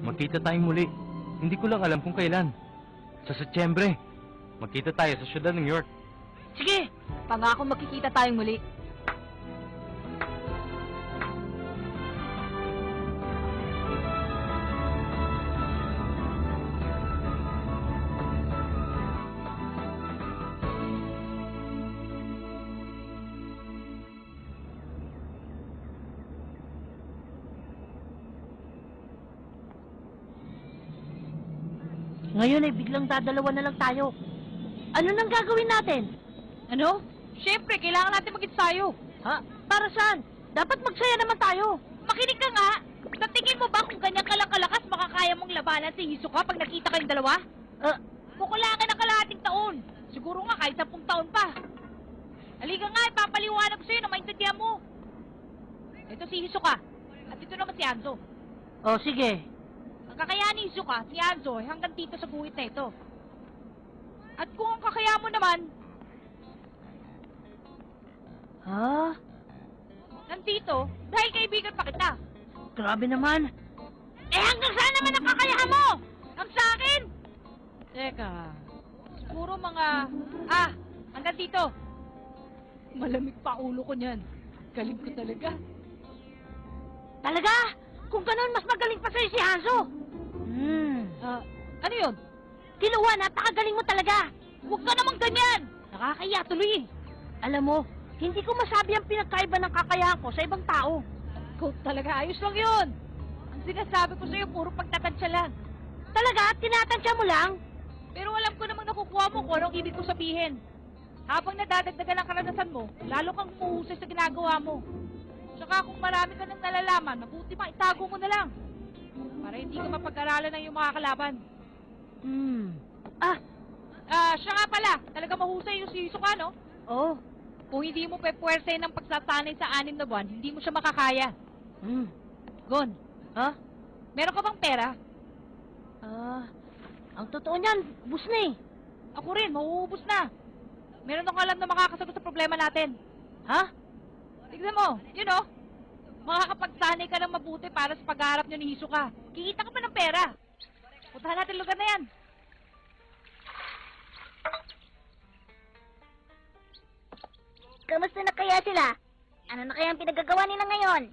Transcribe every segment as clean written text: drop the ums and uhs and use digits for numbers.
magkita tayong muli. Hindi ko lang alam kung kailan. Sa Setyembre, magkita tayo sa siyudad ng New York. Sige, pangako magkikita tayong muli. Ngayon ay biglang dadalawa na lang tayo. Ano nang gagawin natin? Ano? Siyempre, kailangan natin mag-ensayo. Ha? Para saan? Dapat magsaya naman tayo. Makinig ka nga. Sa tingin mo ba kung ganyan ka lang kalakas, makakaya mong labanan si Hisoka pag nakita kayong dalawa? Kukulangan ng kalahating taon. Siguro nga kahit 10 taon pa. Halika nga, ipapaliwanag ko sa'yo na maintindihan mo. Ito si Hisoka. At ito naman si Hanzo. Oh, sige. Ang kakayahan ni Hisoka, si Hanzo, ay hanggang dito sa guhit na ito. At kung ang kakaya mo naman... Ha? Nandito, dahil kaibigan pa kita. Grabe naman. Eh hanggang saan naman ang kakayahan mo? Ang sa akin? Teka, siguro mga... hanggang dito. Malamig pa ulo ko niyan. Galing ko talaga. Talaga? Kung ganun, mas magaling pa sa'yo si Hanzo. Ano yun? Kiluwa, napakagaling mo talaga. Huwag ka naman ganyan. Nakakaya tuloy. Alam mo, hindi ko masabi ang pinagkaiba ng kakayahan ko sa ibang tao. Ikaw talaga, ayos lang yun. Ang sinasabi ko sa'yo, puro pagtatansya lang. Talaga? Tinatansya mo lang? Pero alam ko namang nakukuha mo kung anong ibig ko sabihin. Habang nadadagdagan ang karanasan mo, lalo kang umuhusay sa ginagawa mo. Tsaka kung marami ka nang nalalaman, mabuti pa itago mo na lang. Para hindi ka mapag-aralan ng iyong mga kalaban. Siya nga pala, talaga mahusay yung si Hisoka, no? Oo. Kung hindi mo pwerte ng pagsasanay sa 6 na buwan, hindi mo siya makakaya. Gon. Ha? Meron ka bang pera? Ang totoo niyan, ubus na eh. Ako rin, mauubos na. Meron akong alam na makakasagot sa problema natin. Ha? Tignan mo, yun o. Makakapagsanay ka ng mabuti para sa pag-aarap niyo ni Hisoka. Kikita ka pa ng pera. Puntahan natin lugar na yan. Kamusta na kaya sila? Ano na kaya ang pinagagawa nila ngayon?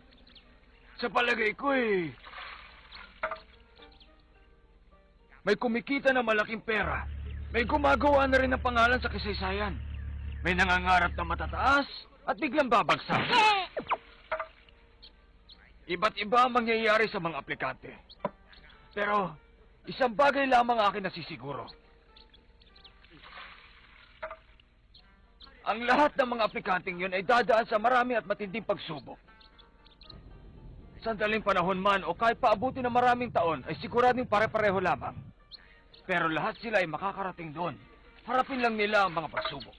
Sa palagay ko may kumikita na malaking pera. May gumagawa na rin ng pangalan sa kasaysayan. May nangangarap na matataas at biglang babagsak. Iba't iba ang mangyayari sa mga aplikante. Pero, isang bagay lamang akin nasisiguro. Ang lahat ng mga aplikanteng yun ay dadaan sa marami at matinding pagsubok. Sandaling panahon man o kahit paabuti ng maraming taon ay siguradong pare-pareho lamang. Pero lahat sila ay makakarating doon. Harapin lang nila ang mga pagsubok.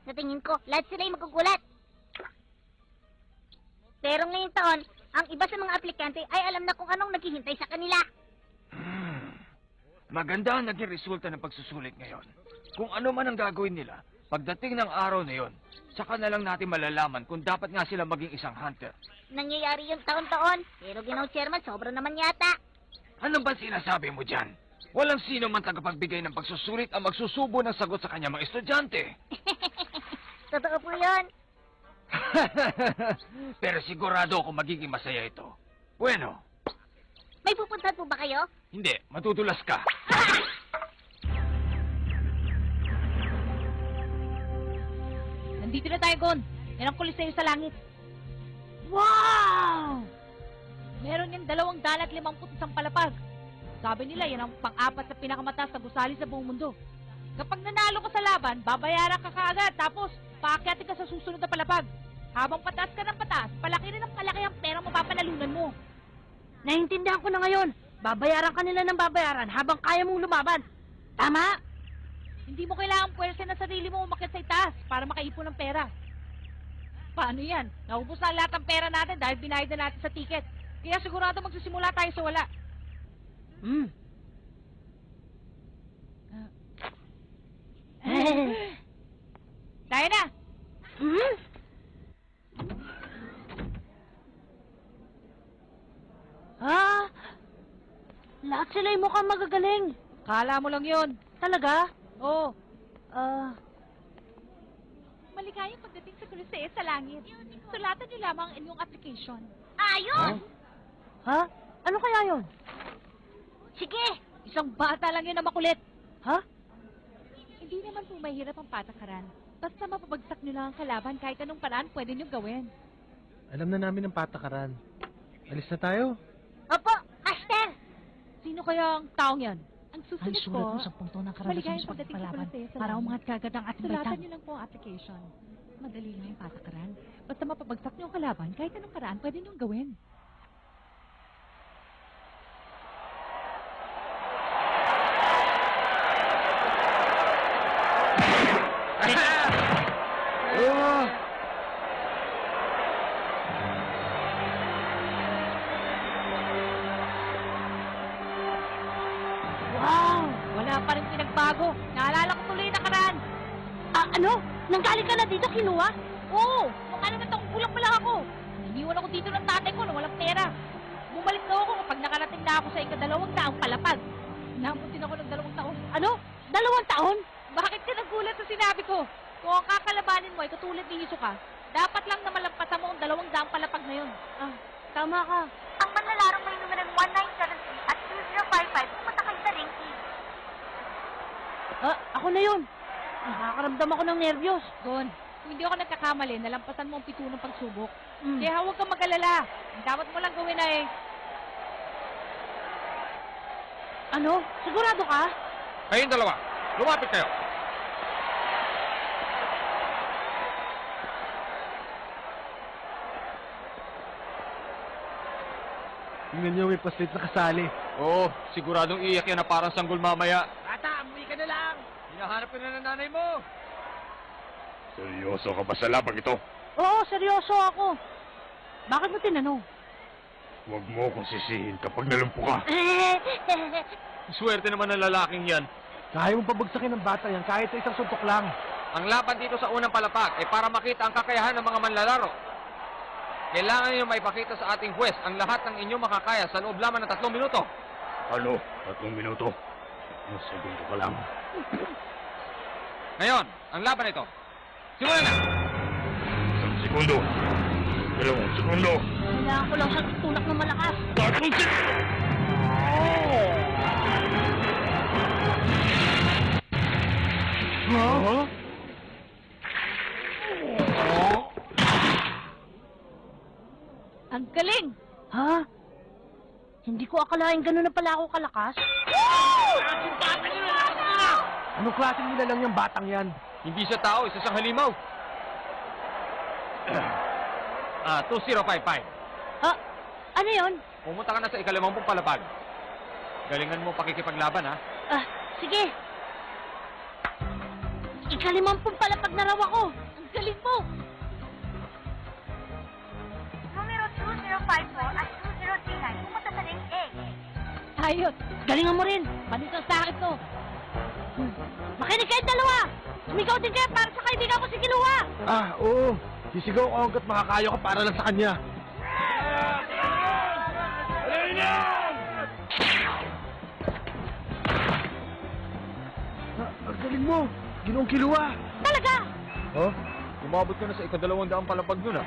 Sa tingin ko, lahat sila ay magugulat. Pero ngayong taon, ang iba sa mga aplikante ay alam na kung anong naghihintay sa kanila. Maganda ang naging resulta ng pagsusulit ngayon. Kung ano man ang gagawin nila, pagdating ng araw na yon, saka na lang natin malalaman kung dapat nga sila maging isang hunter. Nangyayari yung taon-taon, pero Ginoong Chairman, sobra naman yata. Ano ba sinasabi mo dyan? Walang sino man tagapagbigay ng pagsusulit ang magsusubo ng sagot sa kanyang mga estudyante. Totoo po yun. Pero sigurado ako magiging masaya ito. Bueno. May pupuntahan po ba kayo? Hindi, matutulas ka. Nandito na tayo, Gon. Yan ang Coliseo sa langit. Wow! Meron yung 2 dalat 51 palapag. Sabi nila, yan ang pang-4 sa pinakamataas na gusali sa buong mundo. Kapag nanalo ka sa laban, babayaran ka kaagad. Tapos, paakyatin ka sa susunod na palapag. Habang pataas ka ng pataas, palaki rin ang palaki ang perang mapapanalunan mo. Naintindihan ko na ngayon. Babayaran ka nila ng babayaran habang kaya mong lumaban. Tama? Hindi mo kailangan puwersa na sarili mo umakyat sa itaas para makaipon ng pera. Paano yan? Naubos na lahat ng pera natin dahil binayad na natin sa ticket. Kaya sigurado magsisimula tayo sa wala. Tayo na! Lahat sila yung mukhang magagaling. Kala mo lang yun. Talaga? Oo. Maligayang pagdating sa Cruces sa langit. Sulatan niyo lamang ang inyong application. Ayos! Ha? Ano kaya yun? Sige! Isang bata lang yun na makulit. Ha? Hindi naman po mahirap ang patakaran. Basta mapabagsak niyo lang ang kalaban kahit anong paraan pwede niyo gawin. Alam na namin ang patakaran. Alis na tayo. Opo, Master! Sino kaya ang taong yan? Ang susunod po, sa punto ng karanasan maligayang sa pagdating sa pagpapalaban Cruces sa para langit. umangat kagad ang ating Sulatan baitang. niyo lang po ang application. Madali lang ang patakaran. Basta mapabagsak niyo ang kalaban kahit anong paraan pwede niyo gawin. Oh! Wow! Wala pa rin pinagbago. Naalala ko tuloy yung nakaraan. Ano? Nanggaling ka na dito, kinuha? Oo! Nung ano na taong kulang pa lang ako. Iniwan ako dito ng tatay ko na walang pera. Bumalik na ako kapag nakarating na ako sa ika-2 taong palapag. Namutin ako ng 2 taon. Ano? 2 taon? Bakit ka nagulat sa sinabi ko? Kung ang kakalabanin mo ay katulad ni Hisoka, dapat lang na malampasan mo ang 200 palapag na yun. Tama ka. Ang manlalarong may numerong 1973 at 2055 pumunta kayo sa ring team. Ako na yun. Nakakaramdam ako ng nervyos. Gon, kung hindi ako nagkakamali, nalampasan mo ang 7 ng pagsubok. Mm. Kaya huwag kang mag-alala. Ang dapat mo lang gawin ay... Ano? Sigurado ka? Kayong dalawa, lumapit kayo. Tingnan niyo, may paslit na kasali. Oo, siguradong iiyak yan na parang sanggol mamaya. Bata, umuwi ka na lang! Hinahanap ka na ng nanay mo. Seryoso ka ba sa labang ito? Oo, seryoso ako. Bakit mo tinanong? Huwag mo akong sisihin kapag nalumpo ka. Swerte naman ng lalaking yan. Kaya mong pabagsakin ng bata yan kahit sa isang suntok lang. Ang laban dito sa unang palapag ay para makita ang kakayahan ng mga manlalaro. Kailangan niyo maipakita sa ating huwes ang lahat ng inyong makakaya sa loob lamang ng 3 minuto. Ano? 3 minuto? 1 segundo ka lang. Ngayon, ang laban ito. Simulan na! 1 segundo. 2 segundo. Kailangan ko lang siyang itulak ng malakas. 3 segundo. Huh? Ang galing! Ha? Hindi ko akalain gano'n na pala ako kalakas. Anong klaseng nila lang yung batang yan? Hindi siya tao, isa siyang halimaw. 2055. Ano yon? Pumunta ka na sa ika-50 palapag. Galingan mo pakikipaglaban, ha? Sige. Ika-50 palapag na raw ako. Ang galing mo! Numero 2054 at 2039 pumunta sa ring A. Ayos! Galingan mo rin! Panis ang sakit to! Makinig kayong dalawa! Sumigaw din kayo para sa kaibigan ko si Kiluwa! Oo. Sisigaw ko hanggat makakaya ko para lang sa kanya. Ang galing mo! Ginoong Kiluwa! Talaga! Huh? Umabot ka na sa ika-200 palapag nun, ha?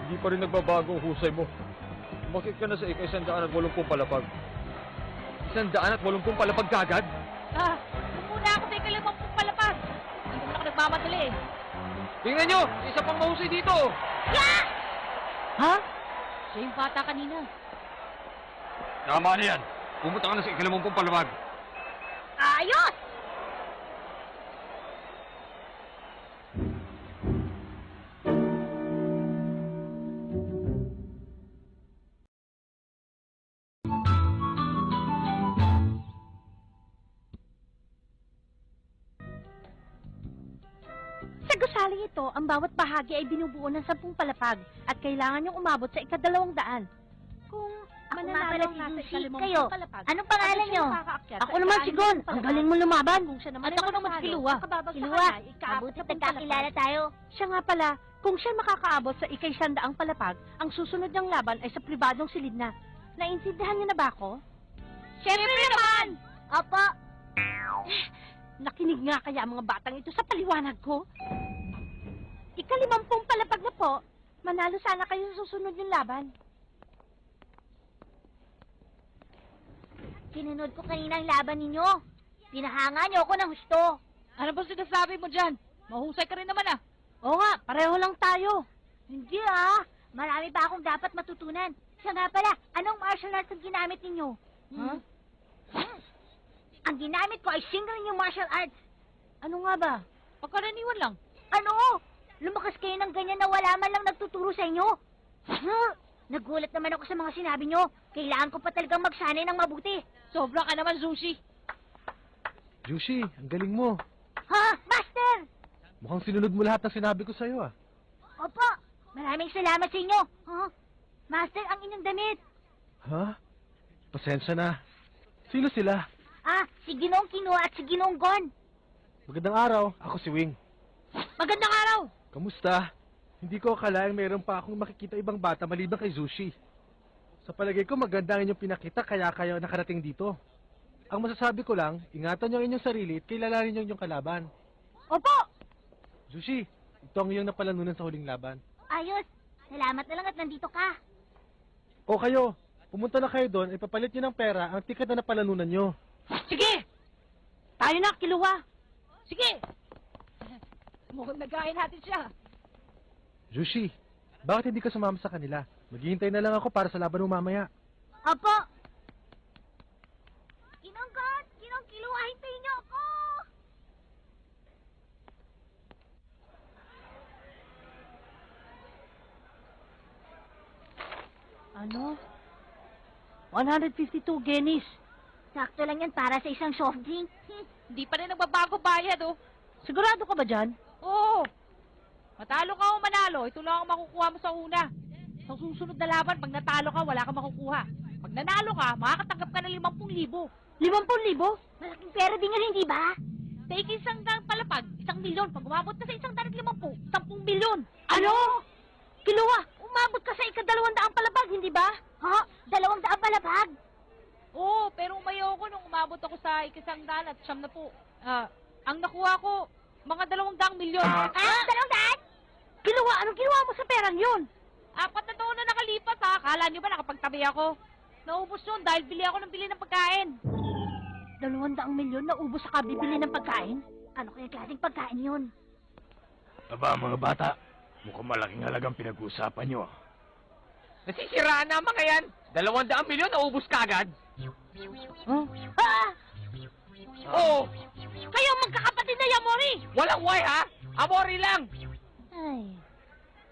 Hindi pa rin nagbabago ang husay mo. Umakit ka na sa ika-180 palapag. 180 palapag kagad? Muna ako sa ika-50 palapag. Hindi mo na ako nagmamadali eh. Tingnan nyo! Isa pang mahusay dito! Ha? Siya yung bata kanina. Tama na yan. Pumunta ka na sa ika-50 palapag. Ayos! Sa gusaling ito, ang bawat bahagi ay binubuo ng 10 palapag at kailangan niyong umabot sa ika-200. Kung Ako nga mananalo pala si nasa Lucy. ika-50 Kayo, palapag, anong pangalan at siya niyo? makakaakyat Ako sa naman ika-60 si Gon. palapag. Ang galing mo lumaban. Kung siya naman At ay ako naman si mananalo, Kiluwa. makababagsak Kiluwa, ay ika-40 mabuti palapag. nagkakilala tayo. Siya nga pala, kung siya makakaabot sa ika-100 palapag, ang susunod niyang laban ay sa pribadong silid na. Naintindihan niyo na ba ako? Siyempre naman! Opo. Nakinig nga kaya ang mga batang ito sa paliwanag ko? Ika-50 palapag na po. Manalo sana kayo sa susunod yung laban. Sinunod ko kanina ang laban ninyo. Pinahanga niyo ako ng husto. Ano ba sinasabi mo dyan? Mahusay ka rin naman ah. Oo nga, pareho lang tayo. Hindi ah. Marami pa akong dapat matutunan. Siya nga pala, anong martial arts ang ginamit ninyo? Huh? Ang ginamit ko ay single new martial arts. Ano nga ba? Pagkaraniwan lang. Ano? Lumakas kayo ng ganyan na wala man lang nagtuturo sa inyo? Nagulat naman ako sa mga sinabi nyo. Kailangan ko pa talagang magsanay ng mabuti. Sobra ka naman, Sushi. Jushi, ang galing mo. Ha? Master! Mukhang sinunod mo lahat ng sinabi ko sa'yo ah. Opo, maraming salamat sa inyo. Ha? Master, ang inyong damit. Ha? Pasensya na. Sino sila? Ah, si Ginong Kinua at si Ginong Gon. Magandang araw, ako si Wing. Magandang araw! Kamusta? Hindi ko akalaing mayroon pa akong makikita ibang bata maliban kay Zushi. Sa palagay ko maganda ang inyong pinakita kaya kayo nakarating dito. Ang masasabi ko lang, ingatan niyo ang inyong sarili at kilalanin niyo ang inyong kalaban. Opo! Zushi, ito ang iyong napalanunan sa huling laban. Ayos, salamat na lang at nandito ka. O kayo, pumunta na kayo doon, ipapalit niyo ng pera ang ticket na napalanunan niyo. Sige! Tayo na, Kiluwa! Sige! Mukhang nagayin natin siya. Zushi, bakit hindi ka sumama sa kanila? Maghihintay na lang ako para sa laban mo mamaya. Opo. Ginong Gon, Ginong Kinua, hintayin niyo ako. Ano? 152 guineas. Sakto lang yan para sa isang soft drink. Hindi pa rin nagbabago bayad, oh. Sigurado ka ba dyan? Oo. Matalo ka o manalo, ito lang ang makukuha mo sa una. Sa susunod na laban, pag natalo ka, wala kang makukuha. Pag nanalo ka, makakatanggap ka ng 50,000. 50,000? Malaking pera din yan, hindi ba? Take isang daang palapag, 1 milyon. Pag umabot ka sa 150, 10 milyon. Ano? Kiluwa, umabot ka sa 200 palapag, hindi ba? Ha? 200 palapag? Oo, pero umayaw ko nung umabot ako sa 100 at 90. Ang nakuha ko, mga 200 milyon. Ah, 200? Kiluwa, anong ginawa mo sa perang yun? 4 na taon na nakalipas ha. Akala niyo ba nakapagtabi ako? Naubos yun dahil bili ako ng bili ng pagkain. 200 milyon naubos sa kabibili ng pagkain? Ano kaya klaseng pagkain yun? Aba mga bata, mukhang malaking halagang pinag-uusapan nyo. Nasisiraan na mga yan. 200 milyon na ubus kagad. Ah! Oo, Kayo magkakapatid na Yamori! walang way ha. Amori lang. Ay,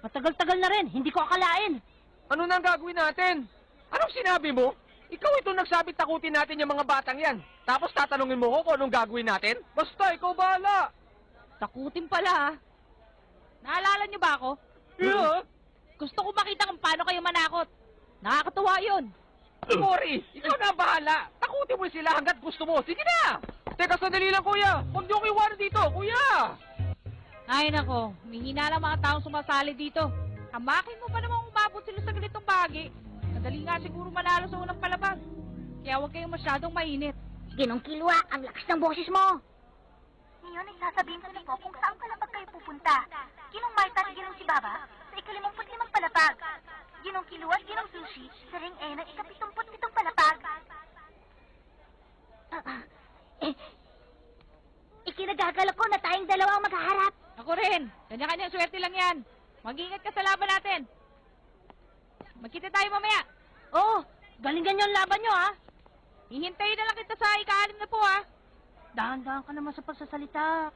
matagal-tagal na rin. Hindi ko akalain. Ano nang gagawin natin? Anong sinabi mo? Ikaw ito nagsabi takutin natin yung mga batang yan. Tapos tatanungin mo ko kung anong gagawin natin? Basta, ikaw bahala. Takutin pala ha. Naalala niyo ba ako? Yeah. Gusto ko makita kung paano kayo manakot. Nakakatuwa yun. Mori, ikaw na bahala. Takutin mo sila hanggat gusto mo. Sige na. Teka, sandali lang, kuya. Huwag niyo ko iwanan dito, kuya. Ay nako, mihina lang mga taong sumasali dito. Hamakin mo pa namang umabot sila sa ganitong bahagi. Madali nga siguro manalo sa unang palabas. Kaya huwag kayong masyadong mainit. Ginong Kilwa, ang lakas ng boses mo. Ngayon ay sasabihin ko na po kung saan palapag kayo pupunta. Ginong Marta at Ginong si Baba sa 55 palapag. Ginong Kilwa at Ginong Sushi sa ring E ng 77 palapag. Ikinagagalak ko na tayong dalawa ang maghaharap. Ako rin. Kanya-kanyang swerte lang yan. Mag-ingat ka sa laban natin. Magkita tayo mamaya. Oo, galingan yung laban nyo ha. Hihintayin na lang kita sa ika-6 na po ha. Dahan-dahan ka naman sa pagsasalita.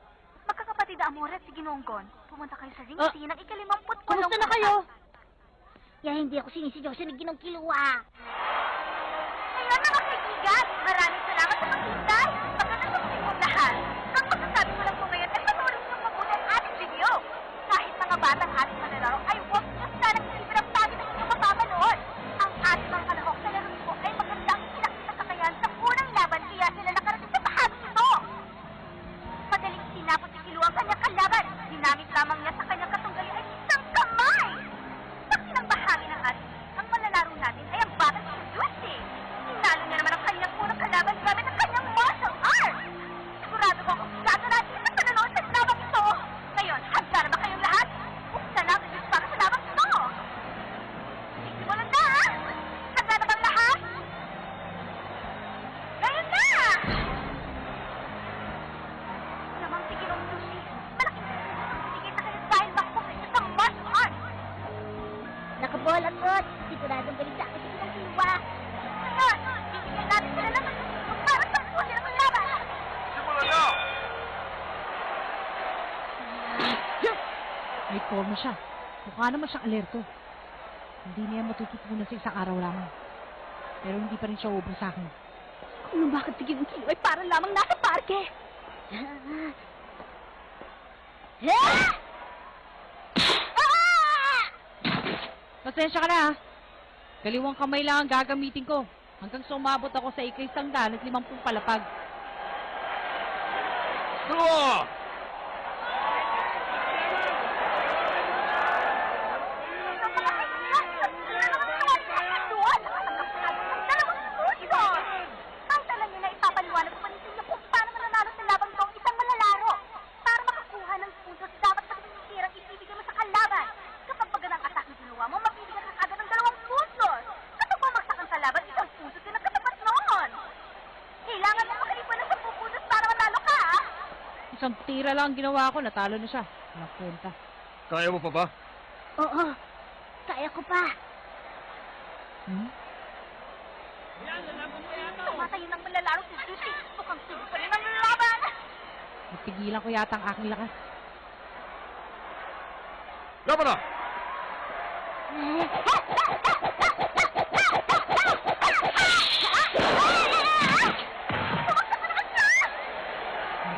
Magkakapatid Amore at si Ginonggon, pumunta kayo sa ring Ah, C ng 58. Kumusta na kayo? Kaya hindi ako sinisigaw sa Ginong Kilwa. Ngayon mga kaibigan, maraming salamat sa paghintay. Magandang pagsimong lahat. Ang masasabi ko lang po ngayon ay panoorin niyong mabuti ang ating video. Kahit mga batang ating manlalaro ay huwag niyo sanang isipin ang sabi ng inyong mapapanood. Ang ating mga kalahok na laro po ay magandang pinakita sa kayan sa unang laban kaya sila nakarating sa bahaging ito. Madaling sinapot ni Kilo ang kanyang kalaban. Ginamit lamang niya sa kanyang katunggali ay isang kamay. Sa kinang bahagi ng ating ang manlalaro natin ay ang batang si Lucy. Hinalo niya naman ang kanyang unang kalaban siya. Mukha naman siyang alerto. Hindi niya matututunan sa isang araw lamang. Pero hindi pa rin siya ubro sa akin. Kung bakit tigil ng kilo ay para lamang nasa parke. Pasensya ka na, ha? Kaliwang kamay lang ang gagamitin ko. Hanggang sumabot ako sa ika-100 at 50 palapag. Dalawa! Ang niyo na ipapaliwanag ko pa ninyo kung paano mananalo sa laban ko ang isang malalaro. Para makakuha ng puntos, dapat pagsinisirang ibibigay mo sa kalaban. Kapag maganang atak ng ginawa mo, mabibigyan ka agad ng 2 puntos. Kapag bumagsak ang kalaban, 1 puntos din ang katapat noon. Kailangan mo makalipan ng 10 puntos para manalo ka, ha? Isang tira lang ang ginawa ko, natalo na siya. Walang kwenta. Kaya mo pa ba? Oo, kaya ko pa. Hmm? Tumatayo ng malalaro si Susie. Mukhang sige pa rin ang laban. Napigilan ko yata ang aking lakas. Laban na!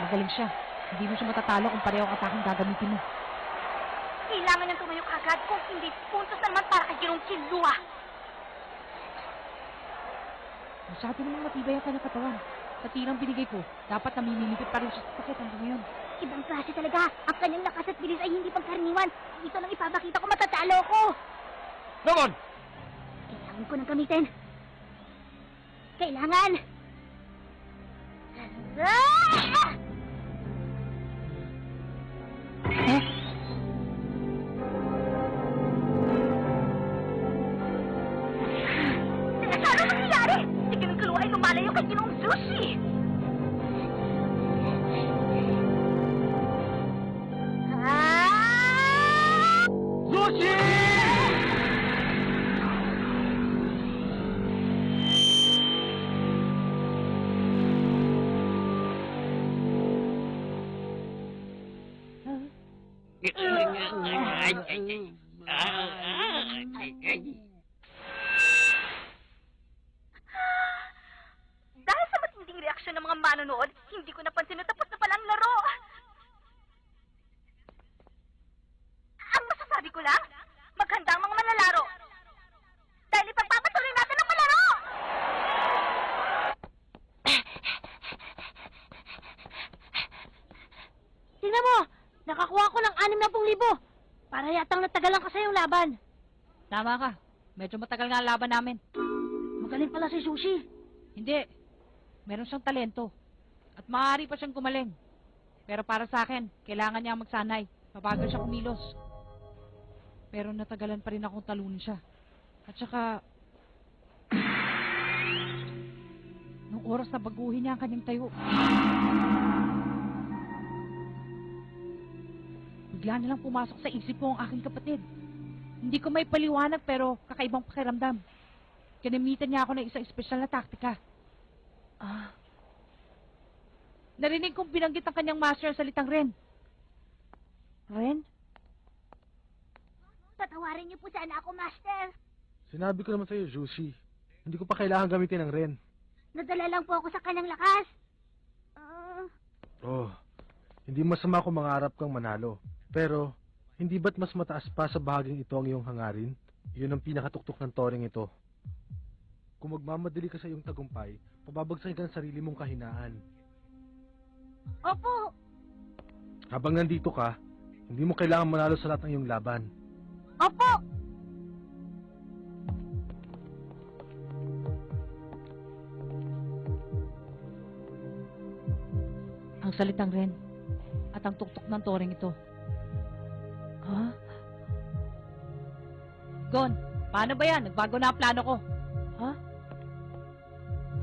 Magaling siya. Hindi mo siya matatalo kung pareho ang atakang gagamitin mo. Kailangan niyang tumayo agad. Kung hindi, puntos na naman para kay Jerome Chilua. Masyado namang matibay ang kanyang katawan. Sa tirang binigay ko, dapat namimilipit pa rin siya sa sakit hanggang ngayon. Ibang klase talaga. Ang kanyang lakas at bilis ay hindi pangkaraniwan. Ito nang ipapakita ko, matatalo ko. Laban! Kailangan ko nang gamitin. Kailangan. Ah! Ano nangyayari? Si Kinong ay lumalayo kay Ginong Sushi. Ah! Sushi! Dahil sa matinding reaksyon ng mga manonood, hindi ko napansin na tapos na pala ang laro. Ang masasabi ko lang, maghanda ang mga manlalaro. Dahil ipagpapatuloy natin ang malaro! Tingnan mo! Nakakuha ko ng 60,000. Para yatang natagalan ka sa yung laban. Tama ka. Medyo matagal nga ang laban namin. Magaling pala si Sushi. Hindi. Meron siyang talento. At maaari pa siyang gumaling. Pero para sa akin, kailangan niya magsanay. Mabagal siya kumilos. Pero natagalan pa rin akong talunin siya. At saka... nung oras na baguhin niya ang kanyang tayo. Bigla na lang pumasok sa isip ko ang aking kapatid. Hindi ko may paliwanag pero kakaibang pakiramdam. Kinamitan niya ako ng isang espesyal na taktika. Narinig kong binanggit ang kanyang master ang salitang Ren. Ren? Tatawarin niyo po sana ako, Master. Sinabi ko naman sa'yo, Jushi. Hindi ko pa kailangan gamitin ng Ren. Nadala lang po ako sa kanyang lakas. Oh, hindi masama kung mangarap kang manalo. Pero, hindi ba't mas mataas pa sa bahaging ito ang iyong hangarin? Yun ang pinakatuktok ng toring ito. Kung magmamadali ka sa iyong tagumpay, pababagsakin ka ng sarili mong kahinaan. Opo. Habang nandito ka, hindi mo kailangan manalo sa lahat ng iyong laban. Opo. Ang salitang Ren at ang tuktok ng toring ito. Ha? Gon, paano ba yan? Nagbago na ang plano ko. Ha?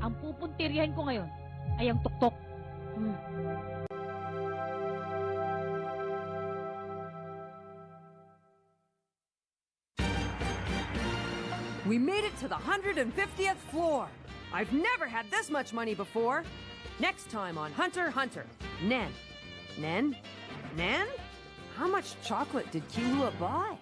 Ang pupuntiryahin ko ngayon ay ang tuktok. We made it to the 150th floor. I've never had this much money before. Next time on Hunter x Hunter. Nen. Nen? Nen? How much chocolate did Kilua buy?